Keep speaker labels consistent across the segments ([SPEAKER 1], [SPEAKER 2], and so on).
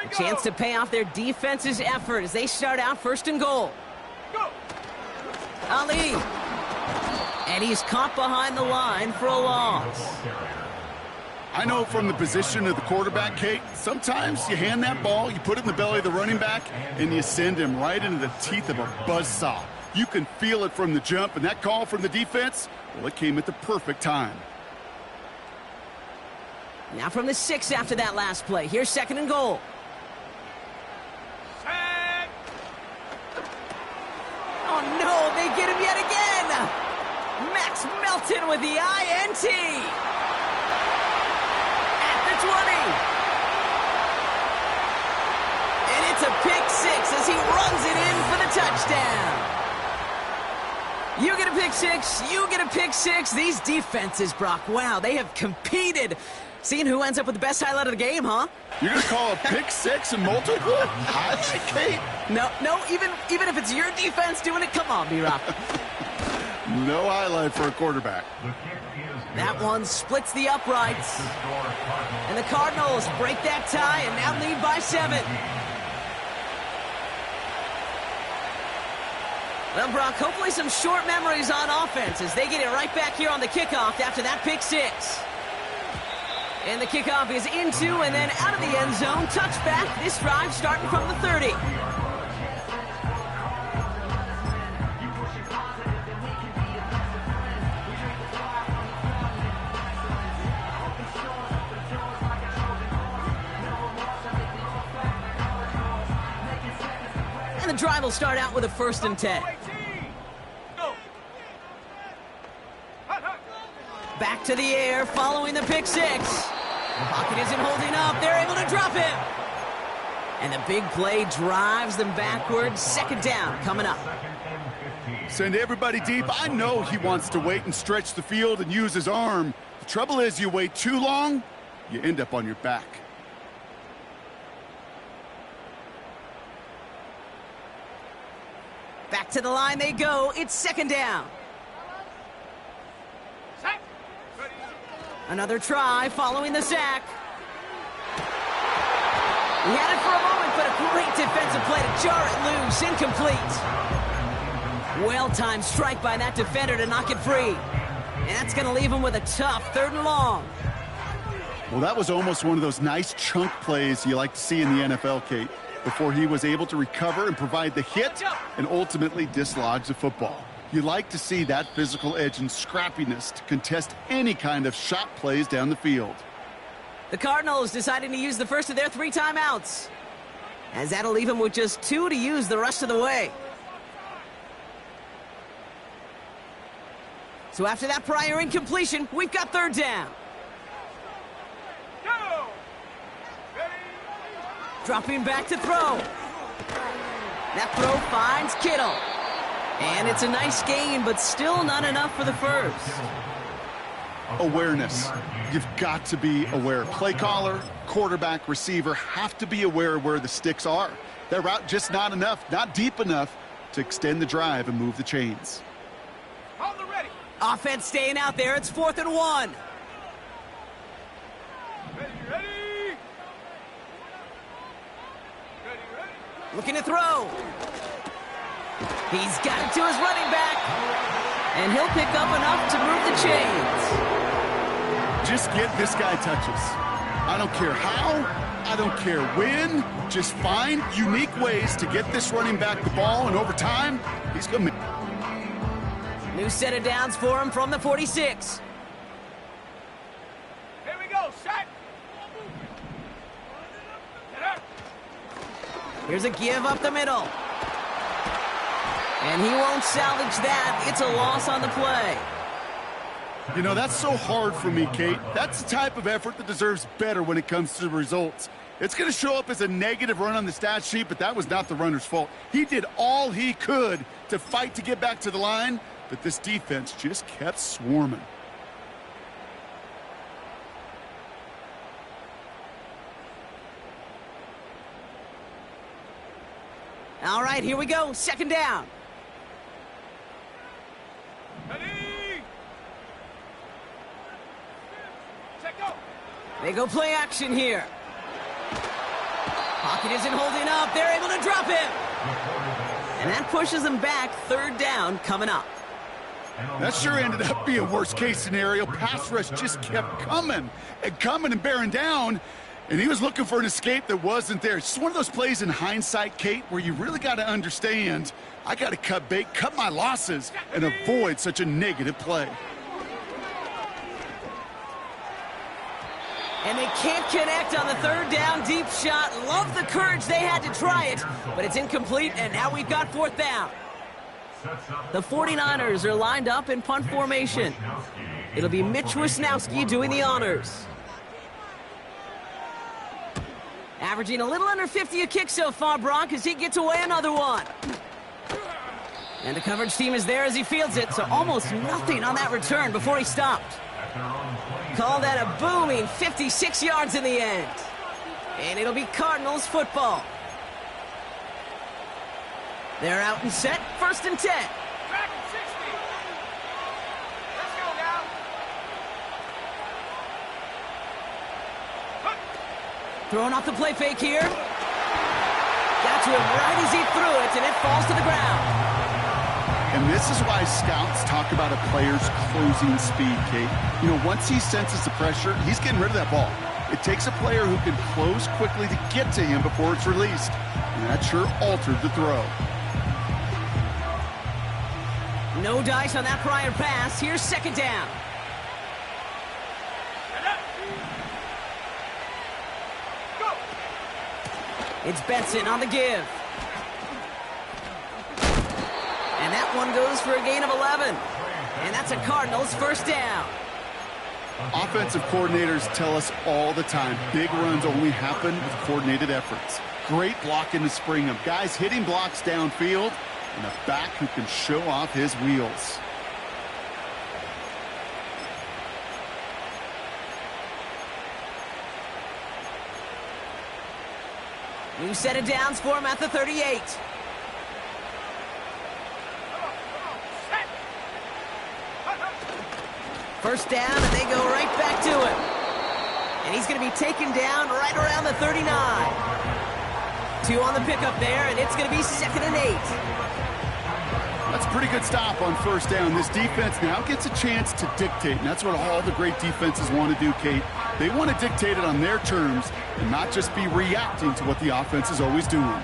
[SPEAKER 1] A chance to pay off their defense's effort as they start out 1st and goal.
[SPEAKER 2] Go.
[SPEAKER 1] Ali. And he's caught behind the line for a loss.
[SPEAKER 3] I know from the position of the quarterback, Kate, sometimes you hand that ball, you put it in the belly of the running back, and you send him right into the teeth of a buzzsaw. You can feel it from the jump, and that call from the defense, well, it came at the perfect time.
[SPEAKER 1] Now from the 6 after that last play. Here's 2nd and goal.
[SPEAKER 2] Set.
[SPEAKER 1] Oh, no, they get him yet again. Max Melton with the INT. At the 20. And it's a pick 6 as he runs it in for the touchdown. You get a pick 6, you get a pick 6. These defenses, Brock, wow, they have competed. Seeing who ends up with the best highlight of the game, huh?
[SPEAKER 3] You're going to call a pick 6 and multiple highlight, Kate?
[SPEAKER 1] No, even if it's your defense doing it, come on, B-Rock.
[SPEAKER 3] No highlight for a quarterback.
[SPEAKER 1] That one splits the uprights. And the Cardinals break that tie and now lead by 7. Well, Brock, hopefully some short memories on offense as they get it right back here on the kickoff after that pick 6. And the kickoff is into and then out of the end zone. Touchback. This drive starting from the 30. And the drive will start out with a 1st and 10. Back to the air following the pick 6. Pocket isn't holding up. They're able to drop him. And the big play drives them backwards. 2nd down coming up.
[SPEAKER 3] Send everybody deep. I know he wants to wait and stretch the field and use his arm. The trouble is you wait too long, you end up on your back.
[SPEAKER 1] Back to the line they go. It's 2nd down. Another try following the sack. He had it for a moment, but a great defensive play to jar it loose. Incomplete. Well-timed strike by that defender to knock it free. And that's going to leave him with a tough 3rd and long.
[SPEAKER 3] Well, that was almost one of those nice chunk plays you like to see in the NFL, Kate, before he was able to recover and provide the hit and ultimately dislodge the football. You like to see that physical edge and scrappiness to contest any kind of shot plays down the field.
[SPEAKER 1] The Cardinals deciding to use the first of their 3 timeouts, as that'll leave them with just 2 to use the rest of the way. So after that prior incompletion, we've got 3rd down.
[SPEAKER 2] Go.
[SPEAKER 1] Dropping back to throw. That throw finds Kittle. And it's a nice gain, but still not enough for the 1st.
[SPEAKER 3] Awareness. You've got to be aware. Play caller, quarterback, receiver have to be aware of where the sticks are. Their route just not enough, not deep enough to extend the drive and move the chains.
[SPEAKER 2] On the ready.
[SPEAKER 1] Offense staying out there. It's 4th and 1.
[SPEAKER 2] Ready.
[SPEAKER 1] Looking to throw. He's got it to his running back. And he'll pick up enough to move the chains.
[SPEAKER 3] Just get this guy touches. I don't care how, I don't care when. Just find unique ways to get this running back the ball, and over time, he's going to...
[SPEAKER 1] New set of downs for him from the 46.
[SPEAKER 2] Here we go. Set. Get up.
[SPEAKER 1] Here's a give up the middle. And he won't salvage that. It's a loss on the play.
[SPEAKER 3] You know, that's so hard for me, Kate. That's the type of effort that deserves better when it comes to the results. It's going to show up as a negative run on the stat sheet, but that was not the runner's fault. He did all he could to fight to get back to the line, but this defense just kept swarming.
[SPEAKER 1] All right, here we go. 2nd down.
[SPEAKER 2] Ready. Set, go.
[SPEAKER 1] They go play action here. Pocket pocket isn't holding up. They're able to drop him. And that pushes them back. Third down coming up.
[SPEAKER 3] That sure ended up being a worst-case scenario. Pass rush just kept coming and bearing down, and he was looking for an escape that wasn't there. It's just one of those plays in hindsight, Kate, where you really got to understand, I got to cut bait, cut my losses, and avoid such a negative play.
[SPEAKER 1] And they can't connect on the third down deep shot. Love the courage they had to try it, but it's incomplete, and now we've got fourth down. The 49ers are lined up in punt formation. It'll be Mitch Wisnowski doing the honors. Averaging a little under 50 a kick so far, Brock, as he gets away another one. And the coverage team is there as he fields it, so almost nothing on that return before he stopped. Call that a booming 56 yards in the end. And it'll be Cardinals football. They're out and set, 1st and 10.
[SPEAKER 2] Back at 60. Let's go now.
[SPEAKER 1] Throwing off the play fake here. Got to him right as he threw it, and it falls to the ground.
[SPEAKER 3] And this is why scouts talk about a player's closing speed, Kate. You know, once he senses the pressure, he's getting rid of that ball. It takes a player who can close quickly to get to him before it's released. And that sure altered the throw.
[SPEAKER 1] No dice on that prior pass. Here's 2nd down.
[SPEAKER 2] Go.
[SPEAKER 1] It's Benson on the give. And that one goes for a gain of 11. And that's a Cardinals 1st down.
[SPEAKER 3] Offensive coordinators tell us all the time, big runs only happen with coordinated efforts. Great blocking to spring them. Guys hitting blocks downfield, and a back who can show off his wheels.
[SPEAKER 1] New set of downs for him at the 38. First down, and they go right back to him. And he's going to be taken down right around the 39. 2 on the pickup there, and it's going to be 2nd and 8.
[SPEAKER 3] That's a pretty good stop on 1st down. This defense now gets a chance to dictate, and that's what all the great defenses want to do, Kate. They want to dictate it on their terms and not just be reacting to what the offense is always doing.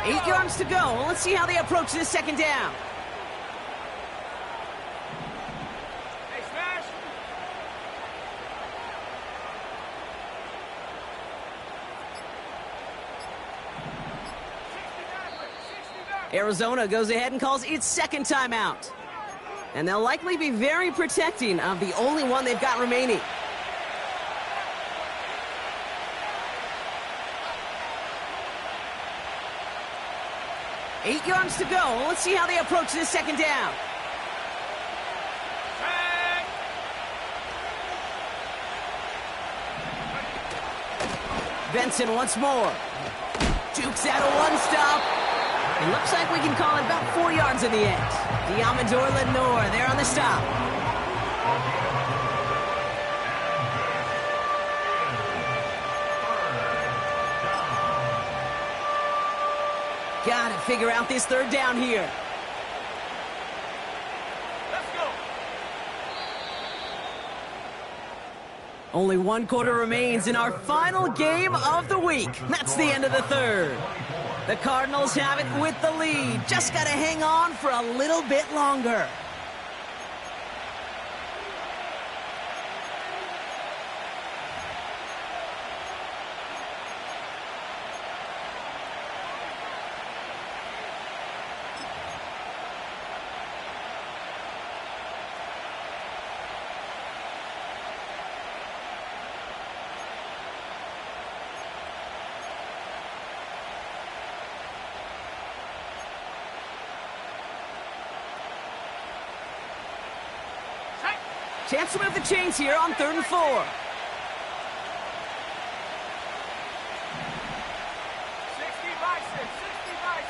[SPEAKER 1] Eight yards to go. Well, let's see how they approach this 2nd down.
[SPEAKER 2] Hey, Smash.
[SPEAKER 1] Arizona goes ahead and calls its 2nd timeout. And they'll likely be very protecting of the only one they've got remaining. Eight yards to go. Let's see how they approach this 2nd down. Benson once more. Jukes out a one-stop. It looks like we can call it about 4 yards in the end. Diamador Lenore there on the stop. Got to figure out this 3rd down here.
[SPEAKER 2] Let's go.
[SPEAKER 1] Only 1 quarter remains in our final game of the week. That's the end of the 3rd. The Cardinals have it with the lead. Just got to hang on for a little bit longer. Chance to move the chains here on 3rd and 4.
[SPEAKER 2] 60 by 6. 60 by 6.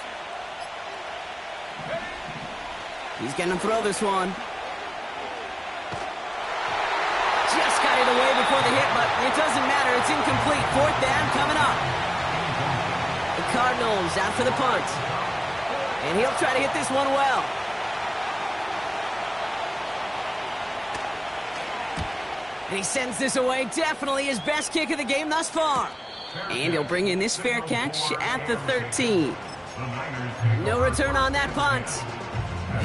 [SPEAKER 2] Ready?
[SPEAKER 1] He's going to throw this one. the hit, but it doesn't matter. It's incomplete. Fourth down coming up. The Cardinals out for the punt. And he'll try to hit this one well. And he sends this away. Definitely his best kick of the game thus far. And he'll bring in this fair catch at the 13. No return on that punt.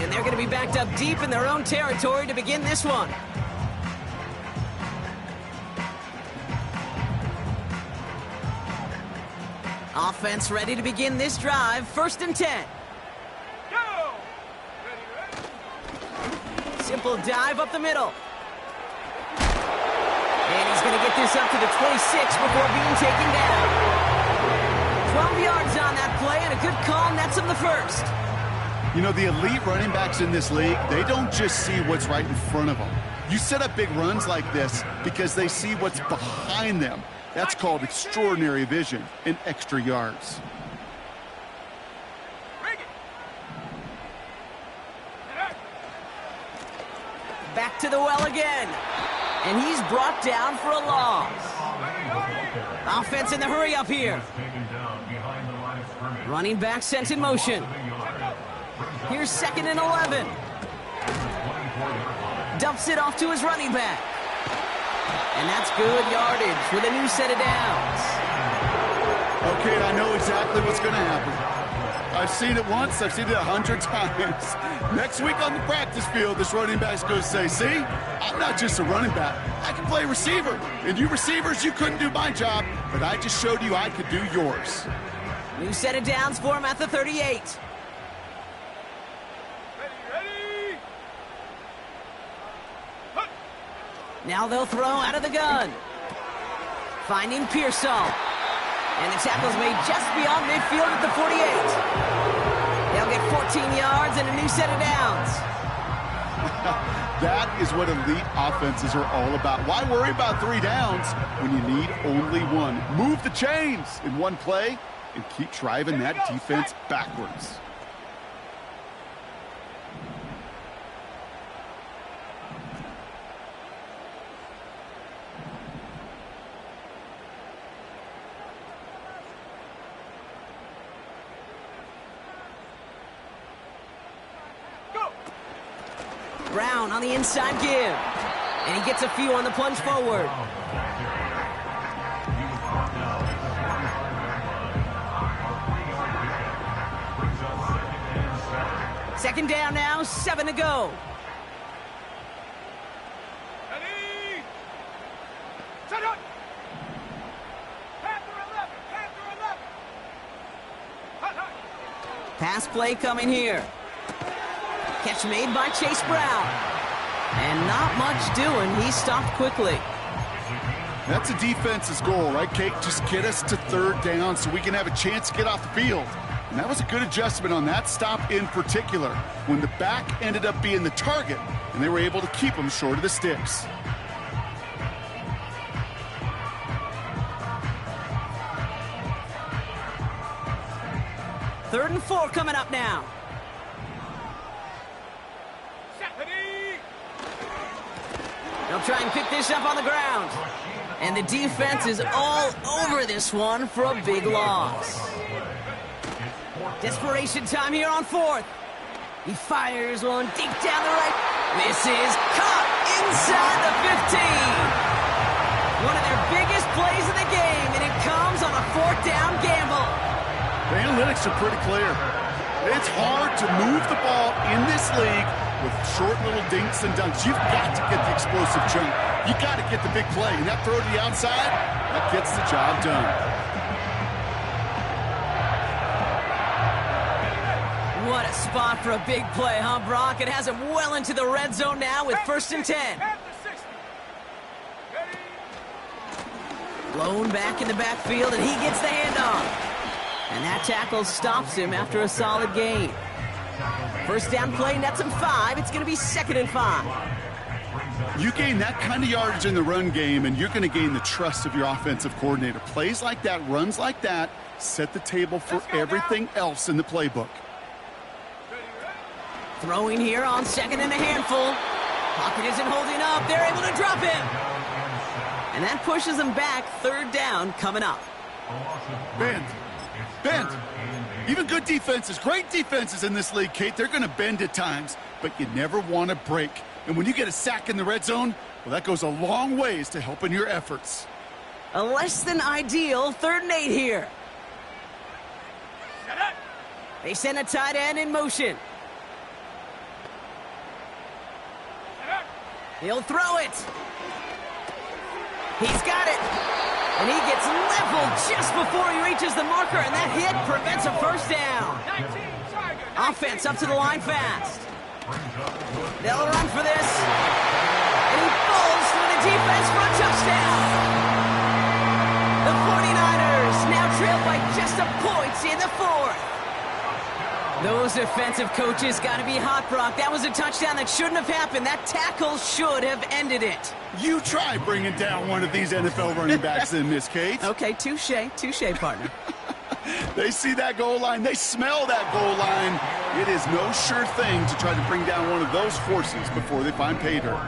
[SPEAKER 1] And they're going to be backed up deep in their own territory to begin this one. Offense ready to begin this drive. 1st and 10.
[SPEAKER 2] Go!
[SPEAKER 1] Simple dive up the middle. And he's going to get this up to the 26 before being taken down. 12 yards on that play, and a good call nets him the first.
[SPEAKER 3] You know, the elite running backs in this league, they don't just see what's right in front of them. You set up big runs like this because they see what's behind them. That's called extraordinary vision and extra yards.
[SPEAKER 1] Back to the well again. And he's brought down for a loss. Offense in the hurry up here. Running back sent in motion. Here's 2nd and 11. Dumps it off to his running back. And that's good yardage with a new set of downs.
[SPEAKER 3] Okay, I know exactly what's going to happen. I've seen it once, I've seen it 100 times. Next week on the practice field, this running back's going to say, see, I'm not just a running back, I can play receiver. And you receivers, you couldn't do my job, but I just showed you I could do yours.
[SPEAKER 1] New set of downs for him at the 38.
[SPEAKER 2] Ready!
[SPEAKER 1] Now they'll throw out of the gun. Finding Pearsall. And the tackle's made just beyond midfield at the 48. They'll get 14 yards and a new set of downs.
[SPEAKER 3] That is what elite offenses are all about. Why worry about 3 downs when you need only 1? Move the chains in one play and keep driving that defense backwards.
[SPEAKER 1] Brown on the inside give. And he gets a few on the plunge forward. Second down now, 7 to go.
[SPEAKER 2] Ready! Set up! Panther 11! Panther 11! Hot, hot!
[SPEAKER 1] Pass play coming here. Catch made by Chase Brown. And not much doing. He stopped quickly.
[SPEAKER 3] That's a defense's goal, right, Kate? Just get us to 3rd down so we can have a chance to get off the field. And that was a good adjustment on that stop in particular, when the back ended up being the target, and they were able to keep him short of the sticks.
[SPEAKER 1] Third and 4 coming up now. They'll try and pick this up on the ground. And the defense is all over this one for a big loss. Desperation time here on 4th. He fires one deep down the right. This is caught inside the 15. One of their biggest plays of the game, and it comes on a 4th down gamble.
[SPEAKER 3] The analytics are pretty clear. It's hard to move the ball in this league with short little dinks and dunks. You've got to get the explosive chunk. You got to get the big play. And that throw to the outside, that gets the job done.
[SPEAKER 1] What a spot for a big play, huh, Brock? It has him well into the red zone now with 1st and 10. Blown back in the backfield, and he gets the handoff. And that tackle stops him after a solid gain. 1st down play nets him 5. It's going to be 2nd and 5.
[SPEAKER 3] You gain that kind of yardage in the run game, and you're going to gain the trust of your offensive coordinator. Plays like that, runs like that, set the table for everything else in the playbook.
[SPEAKER 1] Throwing here on 2nd and a handful. Pocket isn't holding up. They're able to drop him. And that pushes them back. Third down coming up.
[SPEAKER 3] Bend. Even good defenses, great defenses in this league, Kate, they're going to bend at times, but you never want to break. And when you get a sack in the red zone, well, that goes a long ways to helping your efforts.
[SPEAKER 1] A less than ideal 3rd and 8 here. They send a tight end in motion. He'll throw it. He's got it. And he gets leveled just before he reaches the marker, and that hit prevents a first down. Offense up to the line fast. They'll run for this. And he falls through the defense for a touchdown. The 49ers now trail by just a point in the 4th. Those defensive coaches got to be hot, Brock. That was a touchdown that shouldn't have happened. That tackle should have ended it.
[SPEAKER 3] You try bringing down one of these NFL running backs in this, Kate.
[SPEAKER 1] Okay, touche, partner.
[SPEAKER 3] They see that goal line. They smell that goal line. It is no sure thing to try to bring down one of those forces before they find pay dirt.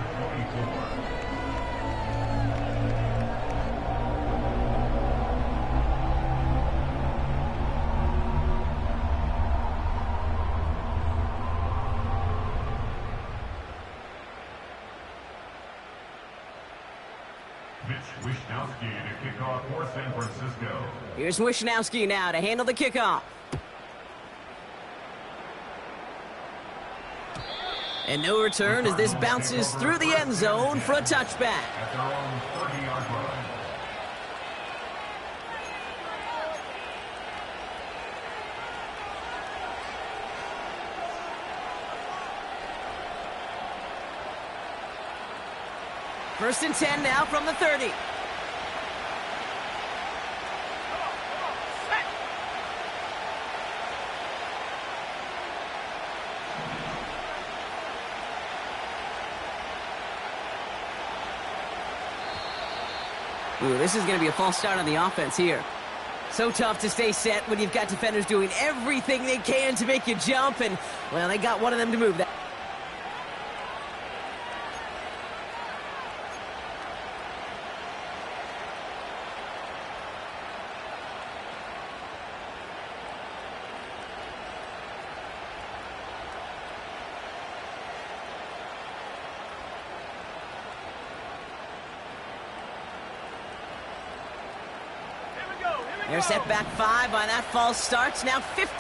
[SPEAKER 1] Here's Wishnowski now to handle the kickoff. And no return as this bounces through the end zone for a touchback.
[SPEAKER 2] At their own 30-yard line.
[SPEAKER 1] First and 10 now from the 30. Ooh, this is going to be a false start on the offense here. So tough to stay set when you've got defenders doing everything they can to make you jump, and, well, they got one of them to move that. They're set back 5 on that false start. Now 15.